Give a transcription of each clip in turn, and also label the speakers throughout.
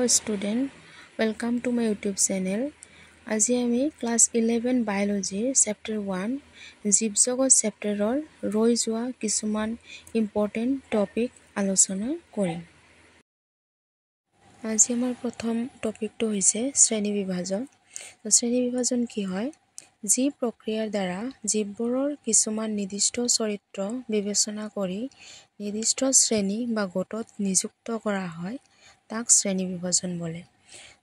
Speaker 1: student, welcome to my YouTube channel. আজি আমি class 11 বায়োলজিৰ chapter 1 জীৱ-জগত চেপ্টাৰৰ ৰৈ যোৱা কিছুমান ইম্পৰ্টেণ্ট টপিক আলোচনা কৰিম। আজি আমাৰ প্ৰথম টপিকটো হৈছে শ্ৰেণী বিভাজন। শ্ৰেণী বিভাজন কি হয়? যি প্ৰক্ৰিয়াৰ দ্বাৰা জীৱবোৰৰ কিছুমান নিৰ্দিষ্ট চৰিত্ৰ বিবেচনা কৰি নিৰ্দিষ্ট শ্ৰেণী বা গোটত নিযুক্ত কৰা হয় তাক শ্ৰেণী বিভাজন বোলে।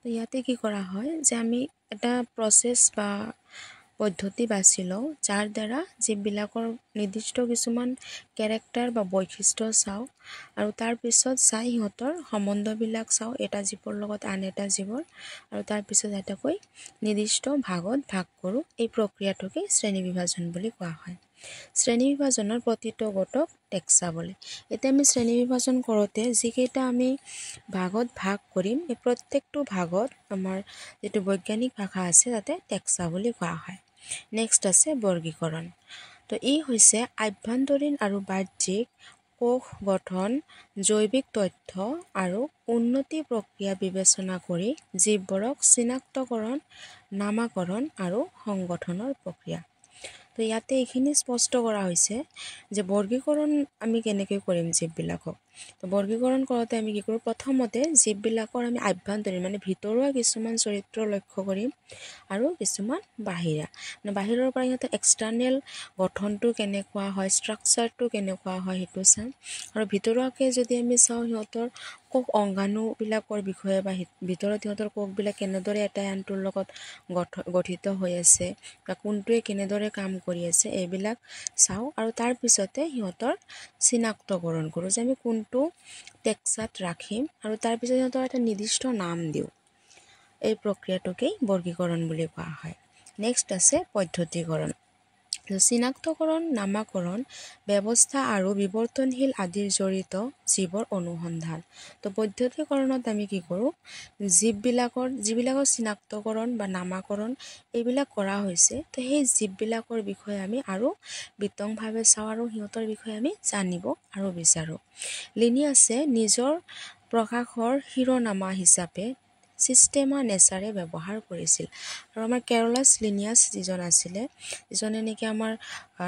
Speaker 1: তো ইয়াতে কি কৰা হয় যে আমি এটা প্ৰচেছ বা পদ্ধতি বাছি লওঁ যাৰ দ্বাৰা জীৱবিলাকৰ নিৰ্দিষ্ট কিছুমান কেৰেক্টাৰ বা বৈশিষ্ট্য চাওঁ আৰু তাৰপিছত চাই সিহঁতৰ সম্বন্ধবিলাক চাওঁ এটা জীৱৰ লগত আন এটা জীৱৰ আৰু তাৰপিছত এটাকৈ নিৰ্দিষ্ট ভাগত ভাগ কৰোঁ। এই প্ৰক্ৰিয়াটোকে শ্ৰেণী বিভাজন বুলি কোৱা হয়। শ্ৰেণী বিভাজনৰ প্ৰতিটো গোটক টেক্সা বোলে। এতিয়া আমি শ্ৰেণী বিভাজন কৰোঁতে যিকেইটা আমি ভাগত ভাগ কৰিম এই প্ৰত্যেকটো ভাগত আমাৰ যিটো বৈজ্ঞানিক ভাষা আছে তাতে টেক্সা বুলি কোৱা হয়। নেক্সট আছে বৰ্গীকৰণ। তো ই হৈছে আভ্যন্তৰীণ আৰু বাহ্যিক কোষ গঠন, জৈৱিক তথ্য আৰু উন্নতি প্ৰক্ৰিয়া বিবেচনা কৰি জীৱবোৰক চিনাক্তকৰণ, নামাকৰণ আৰু সংগঠনৰ প্ৰক্ৰিয়া। তো ইয়াতে এইখিনি স্পষ্ট কৰা হৈছে যে বৰ্গীকৰণ আমি কেনেকৈ কৰিম জীৱবিলাকক। তো বৰ্গীকৰণ কৰোঁতে আমি কি কৰোঁ? প্ৰথমতে জীৱবিলাকৰ আমি আভ্যন্তৰীণ মানে ভিতৰুৱা কিছুমান চৰিত্ৰ লক্ষ্য কৰিম আৰু কিছুমান বাহিৰা মানে বাহিৰৰ পৰা সিহঁতৰ এক্সটাৰ্নেল গঠনটো কেনেকুৱা হয়, ষ্ট্ৰাকচাৰটো কেনেকুৱা হয় সেইটো চাম আৰু ভিতৰুৱাকৈ যদি আমি চাওঁ সিহঁতৰ কোষ অংগাণুবিলাকৰ বিষয়ে বা ভিতৰত সিহঁতৰ কোষবিলাক কেনেদৰে এটাই আনটোৰ লগত গঠিত হৈ আছে বা কোনটোৱে কেনেদৰে কাম কৰি আছে এইবিলাক চাওঁ আৰু তাৰপিছতে সিহঁতৰ চিনাক্তকৰণ কৰোঁ যে আমি কোনটো টেক্সাত ৰাখিম আৰু তাৰপিছত সিহঁতৰ এটা নিৰ্দিষ্ট নাম দিওঁ। এই প্ৰক্ৰিয়াটোকেই বৰ্গীকৰণ বুলি কোৱা হয়। নেক্সট আছে পদ্ধতিকৰণ। চিনাক্তকৰণ, নামাকৰণ ব্যৱস্থা আৰু বিৱৰ্তনশীল আদিৰ জড়িত জীৱৰ অনুসন্ধান। তো পদ্ধতিকৰণত আমি কি কৰোঁ? যিবিলাকৰ চিনাক্তকৰণ বা নামাকৰণ এইবিলাক কৰা হৈছে তো সেই জীৱবিলাকৰ বিষয়ে আমি আৰু বিতংভাৱে চাওঁ আৰু সিহঁতৰ বিষয়ে আমি জানিব আৰু বিচাৰোঁ। লিনিয়াছে নিজৰ প্ৰকাশৰ শিৰোনামা হিচাপে ছিষ্টেমা নেচাৰে ব্যৱহাৰ কৰিছিল আৰু আমাৰ কেৰলাছ লিনিয়াছ যিজন আছিলে যিজনে নেকি আমাৰ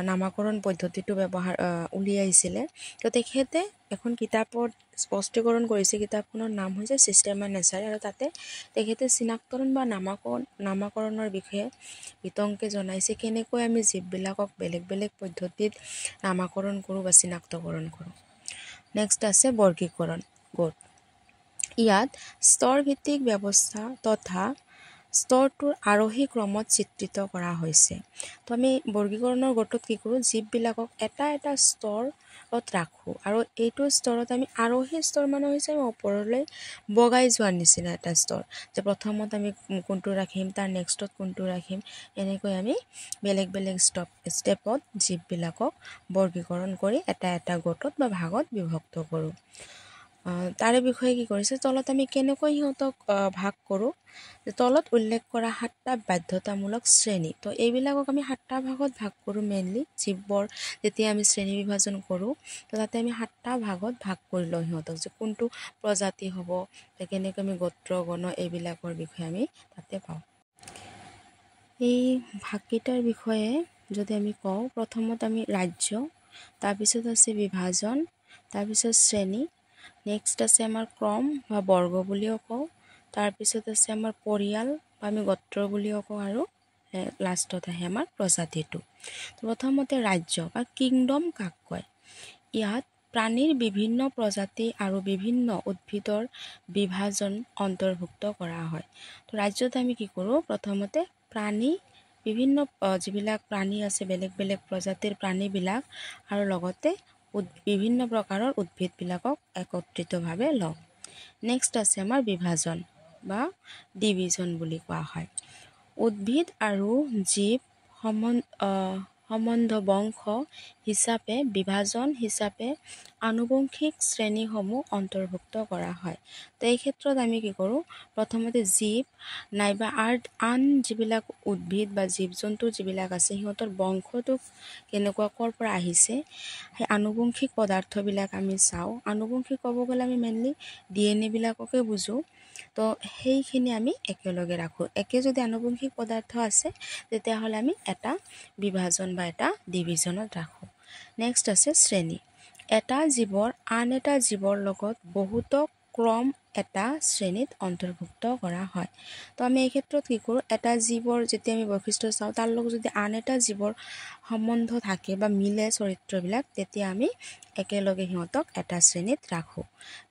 Speaker 1: নামাকৰণ পদ্ধতিটো উলিয়াইছিলে তো তেখেতে এখন কিতাপত স্পষ্টীকৰণ কৰিছে। কিতাপখনৰ নাম হৈছে ছিষ্টেমা নেচাৰে আৰু তাতে তেখেতে চিনাক্তকৰণ বা নামাকৰণৰ বিষয়ে বিতংকে জনাইছে কেনেকৈ আমি জীৱবিলাকক বেলেগ বেলেগ পদ্ধতিত নামাকৰণ কৰোঁ বা চিনাক্তকৰণ কৰোঁ। নেক্সট আছে বৰ্গীকৰণ গোট। ইয়াত স্তৰভিত্তিক ব্যৱস্থা তথা স্তৰটোৰ আৰোহী ক্ৰমত চিত্ৰিত কৰা হৈছে। তো আমি বৰ্গীকৰণৰ গোটত কি কৰোঁ? জীৱবিলাকক এটা এটা স্তৰত ৰাখোঁ আৰু এইটো স্তৰত আমি আৰোহী স্তৰ মানে হৈছে আমি ওপৰলৈ বগাই যোৱাৰ নিচিনা এটা স্তৰ যে প্ৰথমত আমি কোনটো ৰাখিম তাৰ নেক্সটত কোনটো ৰাখিম এনেকৈ আমি বেলেগ বেলেগ ষ্টেপত জীৱবিলাকক বৰ্গীকৰণ কৰি এটা এটা গোটত বা ভাগত বিভক্ত কৰোঁ। তাৰে বিষয়ে কি কৰিছে তলত আমি কেনেকৈ সিহঁতক ভাগ কৰোঁ? তলত উল্লেখ কৰা 7টা বাধ্যতামূলক শ্ৰেণী। তো এইবিলাকক আমি 7টা ভাগত ভাগ কৰোঁ। মেইনলি জীৱৰ যেতিয়া আমি শ্ৰেণী বিভাজন কৰোঁ তো তাতে আমি 7টা ভাগত ভাগ কৰি লওঁ সিহঁতক যে কোনটো প্ৰজাতি হ'ব কেনেকৈ আমি গোত্ৰ গণ এইবিলাকৰ বিষয়ে আমি তাতে পাওঁ। এই ভাগকেইটাৰ বিষয়ে যদি আমি কওঁ প্ৰথমত আমি ৰাজ্য, তাৰপিছত আছে বিভাজন, তাৰপিছত শ্ৰেণী, নেক্সট আছে আমাৰ ক্ৰম বা বৰ্গ বুলিও কওঁ, তাৰপিছত আছে আমাৰ পৰিয়াল বা আমি গোত্ৰ বুলিও কওঁ আৰু লাষ্টত আহে আমাৰ প্ৰজাতিটো। প্ৰথমতে ৰাজ্য বা কিংডম কাক কয়? ইয়াত প্ৰাণীৰ বিভিন্ন প্ৰজাতি আৰু বিভিন্ন উদ্ভিদৰ বিভাজন অন্তৰ্ভুক্ত কৰা হয়। তো ৰাজ্যত আমি কি কৰোঁ? প্ৰথমতে প্ৰাণী বিভিন্ন যিবিলাক প্ৰাণী আছে বেলেগ বেলেগ প্ৰজাতিৰ প্ৰাণীবিলাক আৰু লগতে বিভিন্ন প্ৰকাৰৰ উদ্ভিদবিলাকক একত্ৰিতভাৱে লওঁ। নেক্সট আছে আমাৰ বিভাজন বা ডিভিজন বুলি কোৱা হয়। উদ্ভিদ আৰু জীৱ সম্বন্ধ বংশ হিচাপে বিভাজন হিচাপে আনুবংশিক শ্ৰেণীসমূহ অন্তৰ্ভুক্ত কৰা হয়। তো এই ক্ষেত্ৰত আমি কি কৰোঁ, প্ৰথমতে জীৱ নাইবা আন যিবিলাক উদ্ভিদ বা জীৱ জন্তু যিবিলাক আছে সিহঁতৰ বংশটো কেনেকুৱা, ক'ৰ পৰা আহিছে, সেই আনুবংশিক পদাৰ্থবিলাক আমি চাওঁ। আনুবংশিক ক'ব গ'লে আমি মেইনলি DNA বিলাককে বুজোঁ। তো সেইখিনি আমি একেলগে ৰাখোঁ। একে যদি আনুবংশিক পদাৰ্থ আছে তেতিয়াহ'লে আমি এটা বিভাজন বা এটা ডিভিজনত ৰাখোঁ। নেক্সট আছে শ্ৰেণী। এটা জীৱৰ আন এটা জীৱৰ লগত বহুতো ক্ৰম এটা শ্ৰেণীত অন্তৰ্ভুক্ত কৰা হয়। তো আমি এই ক্ষেত্ৰত কি কৰোঁ, এটা জীৱৰ যেতিয়া আমি বৈশিষ্ট্য চাওঁ তাৰ লগত যদি আন এটা জীৱৰ সম্বন্ধ থাকে বা মিলে চৰিত্ৰবিলাক, তেতিয়া আমি একেলগে সিহঁতক এটা শ্ৰেণীত ৰাখোঁ।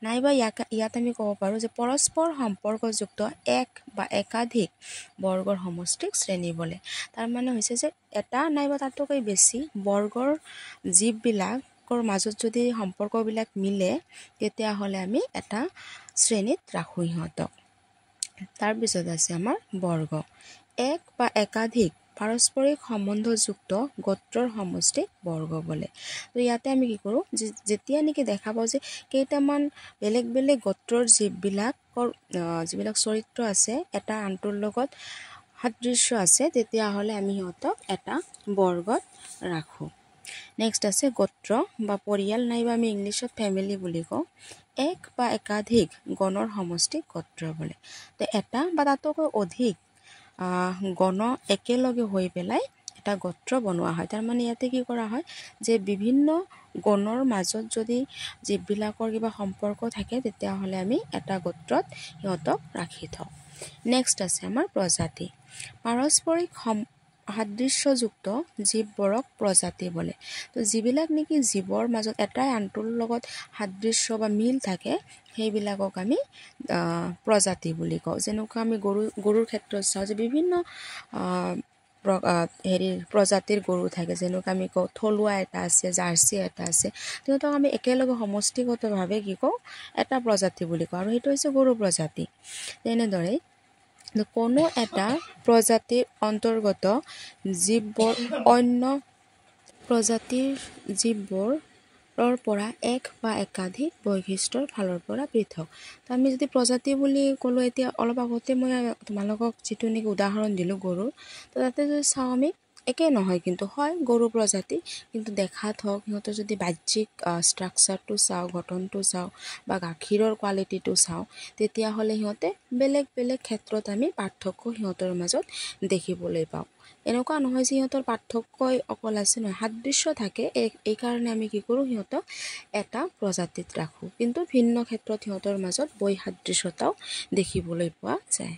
Speaker 1: নাইবা ইয়াত আমি ক'ব পাৰোঁ যে পৰস্পৰ সম্পৰ্কযুক্ত এক বা একাধিক বৰ্গৰ সমষ্টিক শ্ৰেণী বোলে। তাৰমানে হৈছে যে এটা নাইবা তাতকৈ বেছি বৰ্গৰ জীৱবিলাকৰ মাজত যদি সম্পৰ্কবিলাক মিলে তেতিয়াহ'লে আমি এটা শ্ৰেণীত ৰাখোঁ সিহঁতক। তাৰপিছত আছে আমাৰ বৰ্গ। এক বা একাধিক পাৰস্পৰিক সম্বন্ধযুক্ত গোত্ৰৰ সমষ্টিক বৰ্গ বোলে। তো ইয়াতে আমি কি কৰোঁ, যেতিয়া নেকি দেখা পাওঁ যে কেইটামান বেলেগ বেলেগ গোত্ৰৰ জীৱবিলাকৰ যিবিলাক চৰিত্ৰ আছে এটা আনটোৰ লগত সাদৃশ্য আছে, তেতিয়াহ'লে আমি সিহঁতক এটা বৰ্গত ৰাখোঁ। নেক্সট আছে গোত্ৰ বা পৰিয়াল, নাইবা আমি ইংলিছত ফেমিলি বুলি কওঁ। এক বা একাধিক গণৰ সমষ্টিক গোত্ৰ বোলে। তো এটা বা তাতকৈ অধিক গণ একেলগে হৈ পেলাই এটা গোত্ৰ বনোৱা হয়। তাৰমানে ইয়াতে কি কৰা হয় যে বিভিন্ন গণৰ মাজত যদি জীৱবিলাকৰ কিবা সম্পৰ্ক থাকে তেতিয়াহ'লে আমি এটা গোত্ৰত সিহঁতক ৰাখি থওঁ। নেক্সট আছে আমাৰ প্ৰজাতি। পাৰস্পৰিক সাদৃশ্যযুক্ত জীৱবোৰক প্ৰজাতি বোলে। তো যিবিলাক নেকি জীৱৰ মাজত এটাই আনটোৰ লগত সাদৃশ্য বা মিল থাকে সেইবিলাকক আমি প্ৰজাতি বুলি কওঁ। যেনেকুৱা আমি গৰুৰ ক্ষেত্ৰত চাওঁ যে বিভিন্ন প্ৰজাতিৰ গৰু থাকে। যেনেকুৱা আমি কওঁ থলুৱা এটা আছে, জাৰ্চি এটা আছে, সিহঁতক আমি একেলগে সমষ্টিগতভাৱে কি কওঁ, এটা প্ৰজাতি বুলি কওঁ, আৰু সেইটো হৈছে গৰু প্ৰজাতি। তেনেদৰে কোনো এটা প্ৰজাতিৰ অন্তৰ্গত জীৱবোৰ অন্য প্ৰজাতিৰ জীৱবোৰৰ পৰা এক বা একাধিক বৈশিষ্ট্যৰ ফালৰ পৰা পৃথক। তো আমি যদি প্ৰজাতি বুলি ক'লোঁ, এতিয়া অলপ আগতে মই তোমালোকক যিটো নেকি উদাহৰণ দিলোঁ গৰুৰ, তো তাতে যদি চাওঁ আমি একে নহয়, কিন্তু হয় গৰু প্ৰজাতি, কিন্তু দেখাত হওক সিহঁতৰ যদি বাহ্যিক ষ্ট্ৰাকচাৰটো চাওঁ, গঠনটো চাওঁ বা গাখীৰৰ কোৱালিটিটো চাওঁ, তেতিয়াহ'লে সিহঁতে বেলেগ বেলেগ ক্ষেত্ৰত আমি পাৰ্থক্য সিহঁতৰ মাজত দেখিবলৈ পাওঁ। এনেকুৱা নহয় যে সিহঁতৰ পাৰ্থক্যই অকল আছে, নহয়, সাদৃশ্য থাকে। এইকাৰণে আমি কি কৰোঁ, সিহঁতক এটা প্ৰজাতিত ৰাখোঁ, কিন্তু ভিন্ন ক্ষেত্ৰত সিহঁতৰ মাজত বৈসাদৃশ্যতাও দেখিবলৈ পোৱা যায়।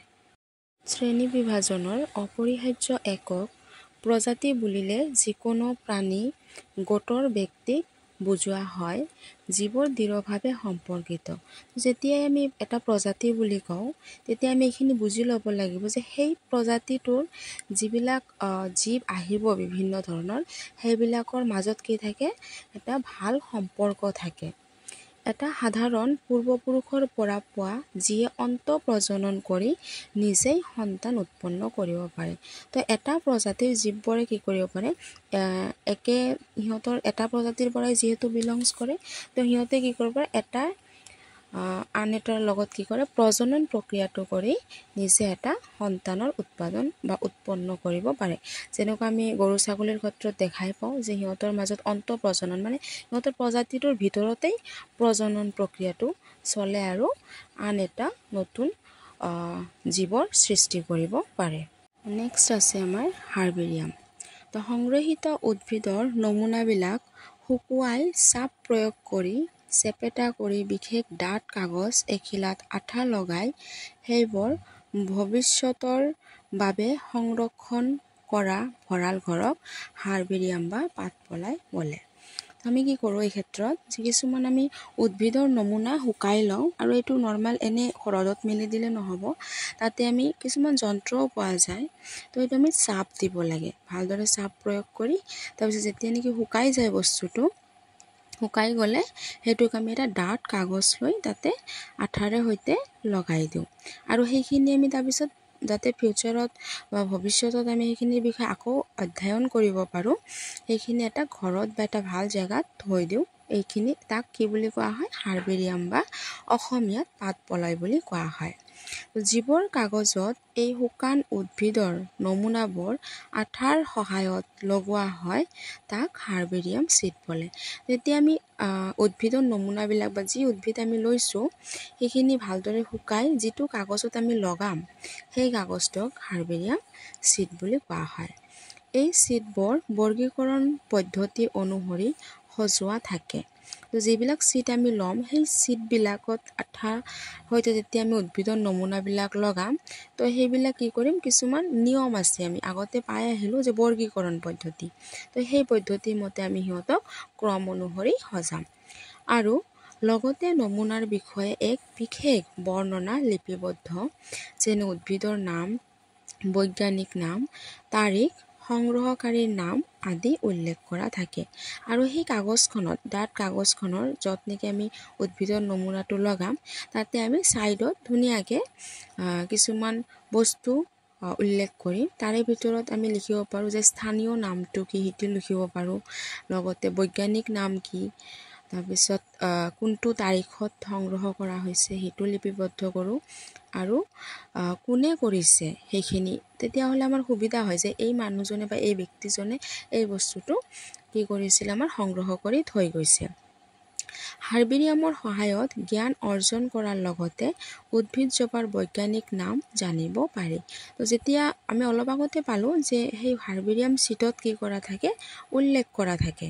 Speaker 1: শ্ৰেণী বিভাজনৰ অপৰিহাৰ্য একক প্ৰজাতি বুলিলে যিকোনো প্ৰাণী গোটৰ ব্যক্তিক বুজোৱা হয় যিবোৰ দৃঢ়ভাৱে সম্পৰ্কিত। যেতিয়াই আমি এটা প্ৰজাতি বুলি কওঁ তেতিয়া আমি এইখিনি বুজি ল'ব লাগিব যে সেই প্ৰজাতিটোৰ যিবিলাক জীৱ আহিব বিভিন্ন ধৰণৰ, সেইবিলাকৰ মাজত কি থাকে, এটা ভাল সম্পৰ্ক থাকে। এটা সাধাৰণ পূৰ্বপুৰুষৰ পৰা পোৱা যিয়ে অন্তঃপ্ৰজনন কৰি নিজেই সন্তান উৎপন্ন কৰিব পাৰে। তো এটা প্ৰজাতিৰ জীৱবোৰে কি কৰিব পাৰে, সিহঁতৰ এটা প্ৰজাতিৰ পৰাই যিহেতু বিলংছ কৰে, তো সিহঁতে কি কৰিব পাৰে, এটা আন এটাৰ লগত কি কৰে, প্ৰজনন প্ৰক্ৰিয়াটো কৰি নিজে এটা সন্তানৰ উৎপাদন বা উৎপন্ন কৰিব পাৰে। যেনেকুৱা আমি গৰু ছাগলীৰ ক্ষেত্ৰত দেখাই পাওঁ যে সিহঁতৰ মাজত অন্তঃপ্ৰজনন, মানে সিহঁতৰ প্ৰজাতিটোৰ ভিতৰতেই প্ৰজনন প্ৰক্ৰিয়াটো চলে আৰু আন এটা নতুন জীৱৰ সৃষ্টি কৰিব পাৰে। নেক্সট আছে আমাৰ হাৰ্বেৰিয়াম। তো সংগ্ৰহিত উদ্ভিদৰ নমুনাবিলাক শুকুৱাই চাপ প্ৰয়োগ কৰি চেপেটা কৰি বিশেষ ডাঠ কাগজ এখিলাত আঠা লগাই সেইবোৰ ভৱিষ্যতৰ বাবে সংৰক্ষণ কৰা ভঁৰাল ঘৰক হাৰ্বেৰিয়াম বা পাতপলাই বোলে। আমি কি কৰোঁ, এই ক্ষেত্ৰত কিছুমান আমি উদ্ভিদৰ নমুনা শুকাই লওঁ, আৰু এইটো নৰ্মেল এনে ৰ'দত মেলি দিলে নহ'ব, তাতে আমি কিছুমান যন্ত্ৰও পোৱা যায়। তো এইটো আমি চাপ দিব লাগে, ভালদৰে চাপ প্ৰয়োগ কৰি, তাৰপিছত যেতিয়া নেকি শুকাই যায় বস্তুটো, শুকাই গ'লে সেইটোক আমি এটা ডাঠ কাগজ লৈ তাতে আঠাৰে সৈতে লগাই দিওঁ, আৰু সেইখিনি আমি তাৰপিছত যাতে ফিউচাৰত বা ভৱিষ্যতত আমি সেইখিনিৰ বিষয়ে আকৌ অধ্যয়ন কৰিব পাৰোঁ, সেইখিনি এটা ঘৰত বা এটা ভাল জেগাত থৈ দিওঁ। এইখিনি তাক কি বুলি কোৱা হয়? হাৰ্বেৰিয়াম বা অসমীয়াত পাতপলাই বুলি কোৱা হয়। যিবোৰ কাগজত এই শুকান উদ্ভিদৰ নমুনাবোৰ আঠাৰ সহায়ত লগোৱা হয় তাক হাৰ্বেৰিয়াম চিড বোলে। যেতিয়া আমি উদ্ভিদৰ নমুনাবিলাক বা যি উদ্ভিদ আমি লৈছোঁ সেইখিনি ভালদৰে শুকাই যিটো কাগজত আমি লগাম সেই কাগজটোক হাৰ্বেৰিয়াম চিড বুলি কোৱা হয়। এই চিডবোৰ বৰ্গীকৰণ পদ্ধতি অনুসৰি সজোৱা থাকে। যিবিলাক চিড আমি ল'ম সেই চিডবিলাকত আঠা সৈতে যেতিয়া আমি উদ্ভিদৰ নমুনাবিলাক লগাম তো সেইবিলাক কি কৰিম, কিছুমান নিয়ম আছে আমি আগতে পাই আহিলোঁ যে বৰ্গীকৰণ পদ্ধতি, তো সেই পদ্ধতিৰ মতে আমি সিহঁতক ক্ৰম অনুসৰি সজাম। আৰু লগতে নমুনাৰ বিষয়ে এক বিশেষ বৰ্ণনা লিপিবদ্ধ, যেনে উদ্ভিদৰ নাম, বৈজ্ঞানিক নাম, তাৰিখ, সংগ্ৰহকাৰীৰ নাম আদি উল্লেখ কৰা থাকে। আৰু সেই কাগজখনত, ডাঠ কাগজখনৰ য'ত নেকি আমি উদ্ভিদৰ নমুনাটো লগাম তাতে আমি ছাইডত ধুনীয়াকৈ কিছুমান বস্তু উল্লেখ কৰিম। তাৰে ভিতৰত আমি লিখিব পাৰোঁ যে স্থানীয় নামটো কি সেইটো লিখিব পাৰোঁ, লগতে বৈজ্ঞানিক নাম কি, তাৰপিছত কোনটো তাৰিখত সংগ্ৰহ কৰা হৈছে সেইটো লিপিবদ্ধ কৰোঁ, আৰু কোনে কৰিছে সেইখিনি। তেতিয়াহ'লে আমাৰ সুবিধা হয় যে এই মানুহজনে বা এই ব্যক্তিজনে এই বস্তুটো কি কৰিছিল, আমাৰ সংগ্ৰহ কৰি থৈ গৈছে। হাৰ্বেৰিয়ামৰ সহায়ত জ্ঞান অৰ্জন কৰাৰ লগতে উদ্ভিদজোপাৰ বৈজ্ঞানিক নাম জানিব পাৰি। তো যেতিয়া আমি অলপ আগতে পালোঁ যে সেই হাৰ্বেৰিয়াম চিটত কি কৰা থাকে, উল্লেখ কৰা থাকে।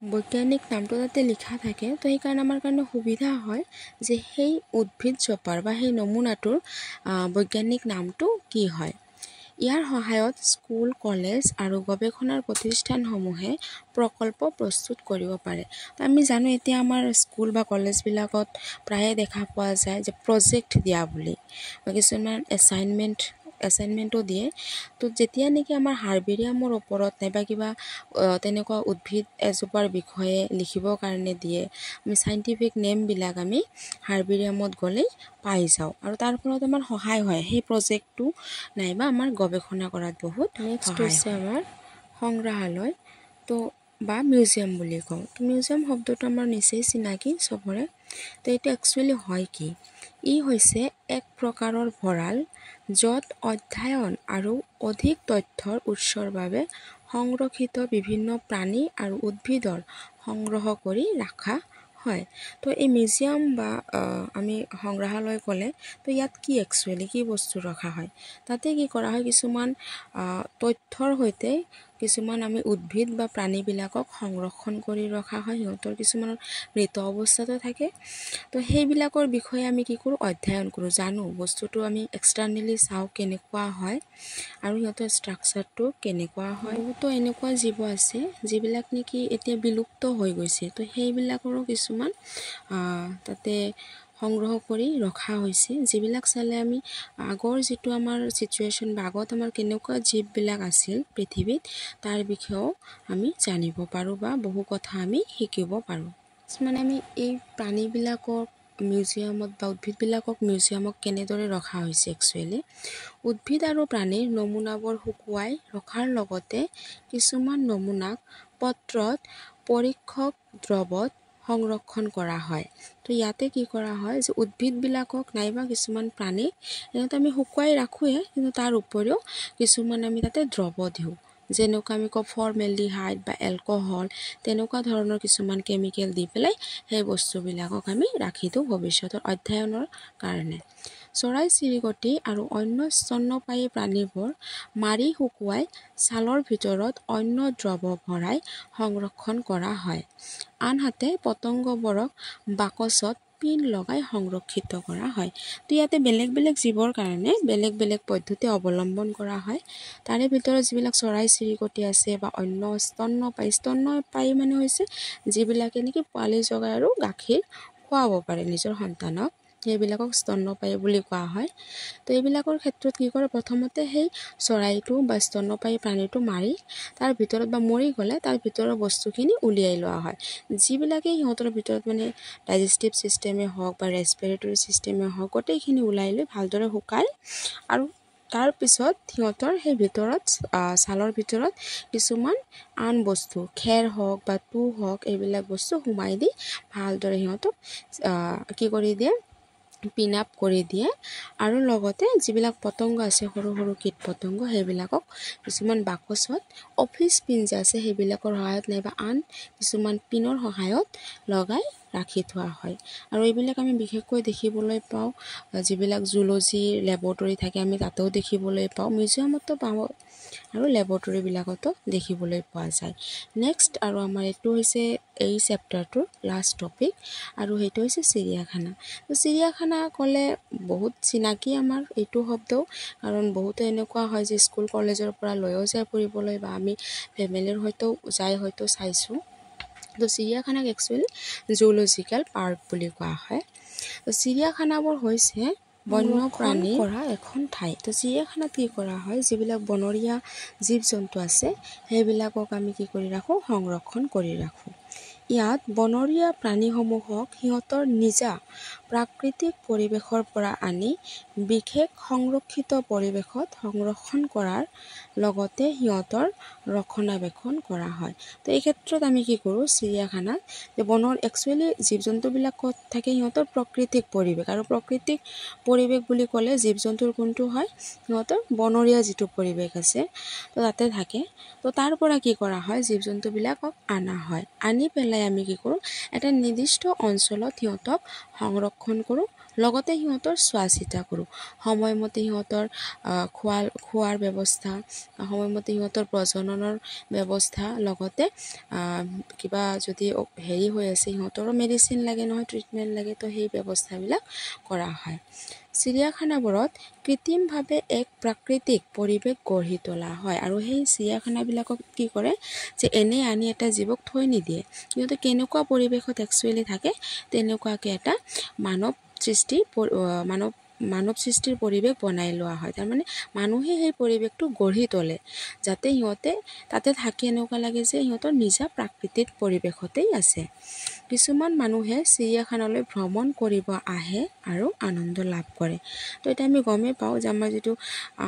Speaker 1: বৈজ্ঞানিক নামটো তাতে লিখা থাকে, তো সেইকাৰণে আমাৰ কাৰণে সুবিধা হয় যে সেই উদ্ভিদজোপাৰ বা সেই নমুনাটোৰ বৈজ্ঞানিক নামটো কি হয়। ইয়াৰ সহায়ত স্কুল, কলেজ আৰু গৱেষণাৰ প্ৰতিষ্ঠানসমূহে প্ৰকল্প প্ৰস্তুত কৰিব পাৰে। তো আমি জানো এতিয়া আমাৰ স্কুল বা কলেজবিলাকত প্ৰায়ে দেখা পোৱা যায় যে প্ৰজেক্ট দিয়া বুলি, বা কিছুমান এছাইনমেণ্টো দিয়ে। তো যেতিয়া নেকি আমাৰ হাৰ্বেৰিয়ামৰ ওপৰত নাইবা কিবা তেনেকুৱা উদ্ভিদ এজোপাৰ বিষয়ে লিখিবৰ কাৰণে দিয়ে, আমি চাইণ্টিফিক নেমবিলাক আমি হাৰ্বেৰিয়ামত গ'লেই পাই যাওঁ, আৰু তাৰ ফলত আমাৰ সহায় হয় সেই প্ৰজেক্টটো নাইবা আমাৰ গৱেষণা কৰাত বহুত। নেক্সট হৈছে আমাৰ সংগ্ৰহালয় তো বা মিউজিয়াম বুলি কওঁ। তো মিউজিয়াম শব্দটো আমাৰ নিচেই চিনাকি চবৰে। তো এইটো একচুৱেলি হয় কি, ই হৈছে এক প্ৰকাৰৰ ভঁৰাল য'ত অধ্যয়ন আৰু অধিক তথ্যৰ উৎসৰ বাবে সংৰক্ষিত বিভিন্ন প্ৰাণী আৰু উদ্ভিদৰ সংগ্ৰহ কৰি ৰখা হয়। তো এই মিউজিয়াম বা আমি সংগ্ৰহালয় ক'লে তো ইয়াত কি একচুৱেলি কি বস্তু ৰখা হয়, তাতে কি কৰা হয়, কিছুমান তথ্যৰ সৈতে কিছুমান আমি উদ্ভিদ বা প্ৰাণীবিলাকক সংৰক্ষণ কৰি ৰখা হয়। সিহঁতৰ কিছুমানৰ মৃত অৱস্থাতো থাকে, তো সেইবিলাকৰ বিষয়ে আমি কি কৰোঁ, অধ্যয়ন কৰোঁ, জানো বস্তুটো আমি এক্সটাৰ্নেলি চাওঁ কেনেকুৱা হয় আৰু সিহঁতৰ ষ্ট্ৰাকচাৰটো কেনেকুৱা হয়। বহুতো এনেকুৱা জীৱ আছে যিবিলাক নেকি এতিয়া বিলুপ্ত হৈ গৈছে, তো সেইবিলাকৰো কিছুমান তাতে সংগ্ৰহ কৰি ৰখা হৈছে, যিবিলাক চালে আমি আগৰ যিটো আমাৰ চিটুৱেশ্যন বা আগত আমাৰ কেনেকুৱা জীৱবিলাক আছিল পৃথিৱীত তাৰ বিষয়েও আমি জানিব পাৰোঁ বা বহু কথা আমি শিকিব পাৰোঁ। মানে আমি এই প্ৰাণীবিলাকক মিউজিয়ামত বা উদ্ভিদবিলাকক মিউজিয়ামত কেনেদৰে ৰখা হৈছে, একচুৱেলি উদ্ভিদ আৰু প্ৰাণীৰ নমুনাবোৰ শুকুৱাই ৰখাৰ লগতে কিছুমান নমুনাক পত্ৰত পৰীক্ষক দ্ৰৱত সংৰক্ষণ কৰা হয়। তো ইয়াতে কি কৰা হয় যে উদ্ভিদবিলাকক নাইবা কিছুমান প্ৰাণী এনেতো আমি শুকুৱাই ৰাখোৱে, কিন্তু তাৰ উপৰিও কিছুমান আমি তাতে দ্ৰৱ দিওঁ, যেনেকুৱা আমি কওঁ ফৰ্মেলডিহাইড বা এলকহল, তেনেকুৱা ধৰণৰ কিছুমান কেমিকেল দি পেলাই সেই বস্তুবিলাকক আমি ৰাখি দিওঁ ভৱিষ্যতৰ অধ্যয়নৰ কাৰণে। চৰাই চিৰিকটি আৰু অন্য স্তন্যপায়ী প্ৰাণীবোৰ মাৰি শুকুৱাই ছালৰ ভিতৰত অন্য দ্ৰৱ ভৰাই সংৰক্ষণ কৰা হয়। আনহাতে পতংগবোৰক বাকচত পিন লগাই সংৰক্ষিত কৰা হয়। তো ইয়াতে বেলেগ বেলেগ জীৱৰ কাৰণে বেলেগ বেলেগ পদ্ধতি অৱলম্বন কৰা হয়। তাৰে ভিতৰত যিবিলাক চৰাই চিৰিকটি আছে বা অন্য স্তন্যপায়ী মানে হৈছে যিবিলাকে নেকি পোৱালি জগাই আৰু গাখীৰ খুৱাব পাৰে নিজৰ সন্তানক, সেইবিলাকক স্তন্যপায়ী বুলি কোৱা হয়। তো এইবিলাকৰ ক্ষেত্ৰত কি কৰে, প্ৰথমতে সেই চৰাইটো বা স্তন্যপায়ী প্ৰাণীটো মাৰি তাৰ ভিতৰত বা মৰি গ'লে তাৰ ভিতৰৰ বস্তুখিনি উলিয়াই লোৱা হয়। যিবিলাকে সিহঁতৰ ভিতৰত মানে ডাইজেষ্টিভ ছিষ্টেমে হওক বা ৰেছপিৰেটৰী ছিষ্টেমে হওক গোটেইখিনি ওলাই লৈ ভালদৰে শুকায়, আৰু তাৰপিছত সিহঁতৰ সেই ভিতৰত ছালৰ ভিতৰত কিছুমান আন বস্তু খেৰ হওক বা তুঁহ হওক এইবিলাক বস্তু সোমাই দি ভালদৰে সিহঁতক কি কৰি দিয়ে, পিন আপ কৰি দিয়ে। আৰু লগতে যিবিলাক পতংগ আছে সৰু সৰু কীট পতংগ সেইবিলাকক কিছুমান বাকচত অফিচ পিন যে আছে সেইবিলাকৰ সহায়ত নাইবা আন কিছুমান পিনৰ সহায়ত লগাই ৰাখি থোৱা হয়। আৰু এইবিলাক আমি বিশেষকৈ দেখিবলৈ পাওঁ যিবিলাক জুলজি লেবৰেটৰী থাকে আমি তাতেও দেখিবলৈ পাওঁ, মিউজিয়ামতো পাওঁ আৰু লেবৰেটৰীবিলাকতো দেখিবলৈ পোৱা যায়। নেক্সট আৰু আমাৰ এইটো হৈছে এই চেপ্টাৰটোৰ লাষ্ট টপিক, আৰু সেইটো হৈছে চিৰিয়াখানা। তো চিৰিয়াখানা ক'লে বহুত চিনাকি আমাৰ এইটো শব্দও, কাৰণ বহুতো এনেকুৱা হয় যে স্কুল কলেজৰ পৰা লৈও যায় ফুৰিবলৈ বা আমি ফেমিলিৰ হয়তো যাই হয়তো চাইছোঁ। তো চিৰিয়াখানাক একচুৱেলি জুলজিকেল পাৰ্ক বুলি কোৱা হয়। তো চিৰিয়াখানাবোৰ হৈছে বন্যপ্ৰাণী কৰা এখন ঠাই। তো চিৰিয়াখানাত কি কৰা হয়, যিবিলাক বনৰীয়া জীৱ জন্তু আছে সেইবিলাকক আমি কি কৰি ৰাখোঁ, সংৰক্ষণ কৰি ৰাখোঁ। ইয়াত বনৰীয়া প্ৰাণীসমূহক সিহঁতৰ নিজা প্ৰাকৃতিক পৰিৱেশৰ পৰা আনি বিশেষ সংৰক্ষিত পৰিৱেশত সংৰক্ষণ কৰাৰ লগতে সিহঁতৰ ৰক্ষণাবেক্ষণ কৰা হয়। তো এই ক্ষেত্ৰত আমি কি কৰোঁ, চিৰিয়াখানাত যে বনৰ একচুৱেলি জীৱ জন্তুবিলাক ক'ত থাকে, সিহঁতৰ প্ৰাকৃতিক পৰিৱেশ, আৰু প্ৰাকৃতিক পৰিৱেশ বুলি ক'লে জীৱ জন্তুৰ কোনটো হয়, সিহঁতৰ বনৰীয়া যিটো পৰিৱেশ আছে তো তাতে থাকে। তো তাৰ পৰা কি কৰা হয়, জীৱ জন্তুবিলাকক অনা হয়, আনি পেলাই আমি কি কৰোঁ, এটা নিৰ্দিষ্ট অঞ্চলত সিহঁতক সংৰক্ষণ কৰোঁ, লগতে সিহঁতৰ চোৱা চিতা কৰোঁ। সময়মতে সিহঁতৰ খোৱাৰ ব্যৱস্থা, সময়মতে সিহঁতৰ প্ৰজননৰ ব্যৱস্থা, লগতে কিবা যদি হেৰি হৈ আছে সিহঁতৰো মেডিচিন লাগে নহয়, ট্ৰিটমেণ্ট লাগে, তো সেই ব্যৱস্থাবিলাক কৰা হয়। চিৰিয়াখানাবোৰত কৃত্ৰিমভাৱে এক প্ৰাকৃতিক পৰিৱেশ গঢ়ি তোলা হয়, আৰু সেই চিৰিয়াখানাবিলাকক কি কৰে যে এনেই আনি এটা জীৱক থৈ নিদিয়ে, সিহঁতে কেনেকুৱা পৰিৱেশত একচুৱেলি থাকে তেনেকুৱাকৈ এটা মানৱ সৃষ্টিৰ পৰিৱেশ বনাই লোৱা হয়। তাৰমানে মানুহে সেই পৰিৱেশটো গঢ়ি তোলে যাতে সিহঁতে তাতে থাকি এনেকুৱা লাগে যে সিহঁতৰ নিজা প্ৰাকৃতিক পৰিৱেশতেই আছে। কিছুমান মানুহে চিৰিয়াখানালৈ ভ্ৰমণ কৰিব আহে আৰু আনন্দ লাভ কৰে। তো এতিয়া আমি গমেই পাওঁ যে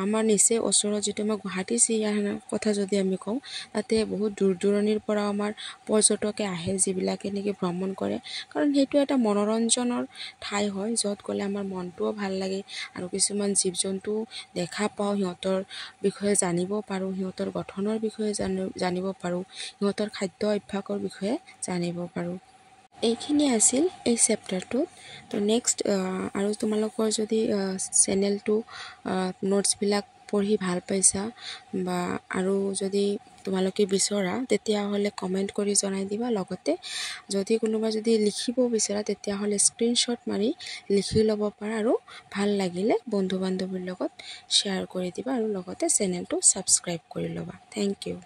Speaker 1: আমাৰ নিচেই ওচৰত যিটো আমাৰ গুৱাহাটী চিৰিয়াখানাৰ কথা যদি আমি কওঁ, তাতে বহুত দূৰ দূৰণিৰ পৰা আমাৰ পৰ্যটকে আহে যিবিলাকে নেকি ভ্ৰমণ কৰে, কাৰণ সেইটো এটা মনোৰঞ্জনৰ ঠাই হয় য'ত গ'লে আমাৰ মনটোও ভাল লাগে, আৰু কিছুমান জীৱ জন্তু দেখা পাওঁ, সিহঁতৰ বিষয়ে জানিব পাৰোঁ, সিহঁতৰ গঠনৰ বিষয়ে জানিব পাৰোঁ, সিহঁতৰ খাদ্য অভ্যাসৰ বিষয়ে জানিব পাৰোঁ। এইখিনি আছিল এই চেপ্টাৰটোত। তো নেক্সট আৰু তোমালোকৰ যদি চেনেলটো নোটছবিলাক পঢ়ি ভাল পাইছা বা আৰু যদি তোমালোকে বিচৰা তেতিয়াহ'লে কমেণ্ট কৰি জনাই দিবা। লগতে যদি কোনোবা যদি লিখিব বিচাৰা তেতিয়াহ'লে স্ক্ৰীনশ্বট মাৰি লিখি ল'ব পাৰা, আৰু ভাল লাগিলে বন্ধু বান্ধৱীৰ লগত শ্বেয়াৰ কৰি দিবা, আৰু লগতে চেনেলটো ছাবস্ক্ৰাইব কৰি ল'বা। Thank U.